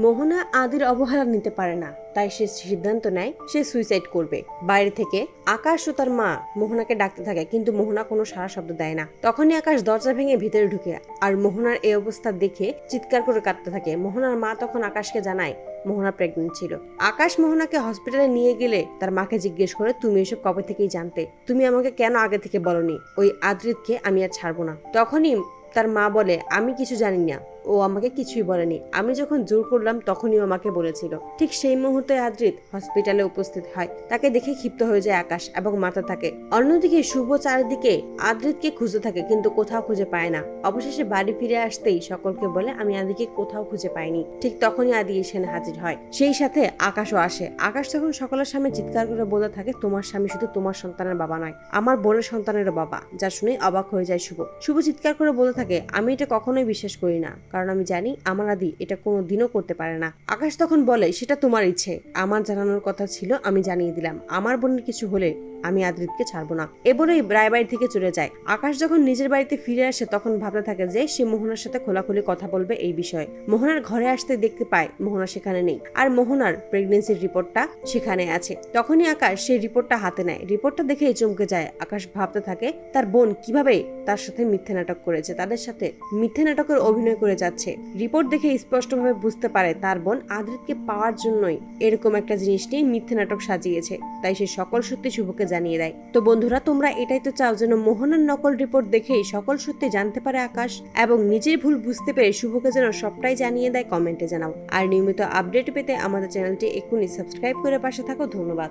মোহনা আদির অবহেলা নিতে পারে না, তাই সে সিদ্ধান্ত নেয় সে সুইসাইড করবে। বাইরে থেকে আকাশ ও তার মা মোহনাকে ডাকতে থাকে, কিন্তু মোহনা কোনো সাড়া শব্দ দেয় না। তখনই আকাশ দরজা ভেঙে ভিতরে ঢুকে আর মোহনার এই অবস্থা দেখে চিৎকার করে কাঁদতে থাকে। মোহনার মা তখন আকাশকে জানায় মোহনা প্রেগনেন্ট ছিল। আকাশ মোহনাকে হসপিটালে নিয়ে গেলে তার মাকে জিজ্ঞেস করে, তুমি এসব কবে থেকেই জানতে? তুমি আমাকে কেন আগে থেকে বলনি? ওই আদ্রিতকে আমি আর ছাড়বো না। তখনই তার মা বলে, আমি কিছু জানি না, ও আমাকে কিছুই বলেনি। আমি যখন জোর করলাম তখনই ও আমাকে বলেছিল। ঠিক সেই মুহূর্তে আদ্রিত হসপিটালে উপস্থিত হয়। তাকে দেখে ক্ষিপ্ত হয়ে যায় আকাশ এবং মাথা থাকে। অন্যদিকে শুভ চারিদিকে আদ্রিতকে খুঁজতে থাকে, কিন্তু কোথাও খুঁজে পায় না। অবশেষে বাড়ি ফিরে আসতেই সকলকে বলে, আমি আদিকে কোথাও খুঁজে পাইনি। ঠিক তখনই আদি এখানে হাজির হয়। সেই সাথে আকাশও আসে। আকাশ তখন সকলের সামনে চিৎকার করে বলতে থাকে, তোমার স্বামী শুধু তোমার সন্তানের বাবা নয়, আমার বোনের সন্তানেরও বাবা। যা শুনে অবাক হয়ে যায় শুভ। শুভ চিৎকার করে বলতে থাকে, আমি এটা কখনোই বিশ্বাস করি না, কারণ আমি জানি আমার আদি এটা কোনোদিনও করতে পারে না। আকাশ তখন বলে, সেটা তোমার ইচ্ছে, আমার জানানোর কথা ছিল, আমি জানিয়ে দিলাম। আমার বোনের কিছু হলে আমি আদ্রিতকে ছাড়বো না। এ বলেই রায়বাড়ি থেকে চলে যায়। আকাশ যখন নিজের বাড়িতে ফিরে আসে তখন ভাবতে থাকে যে সে মোহনার সাথে খোলাখুলি কথা বলবে এই বিষয়ে। মোহনার ঘরে আসতে দেখতে পায় মোহনা সেখানে নেই, আর মোহনার প্রেগনেন্সির রিপোর্টটা সেখানে আছে। তখনই আকাশ সেই রিপোর্টটা হাতে নেয়। রিপোর্টটা দেখে চমকে যায়। আকাশ ভাবতে থাকে তার বোন কিভাবে তার সাথে মিথ্যে নাটক করেছে, তাদের সাথে মিথ্যে নাটকের অভিনয় করে যাচ্ছে। রিপোর্ট দেখে স্পষ্টভাবে বুঝতে পারে তার বোন আদ্রিতকে পাওয়ার জন্যই এরকম একটা জিনিস নিয়ে মিথ্যে নাটক সাজিয়েছে। তাই সে সকল সত্যি শুভকে জানিয়ে দেয়। তো বন্ধুরা, তোমরা এটাই তো চাও যেন মোহনার নকল রিপোর্ট দেখেই সকল সত্যি জানতে পারে আকাশ এবং নিজের ভুল বুঝতে পেরে শুভকে যেন সবটাই জানিয়ে দেয়। কমেন্টে জানাও। আর নিয়মিত আপডেট পেতে আমাদের চ্যানেলটি এক্ষুনি সাবস্ক্রাইব করে পাশে থাকো। ধন্যবাদ।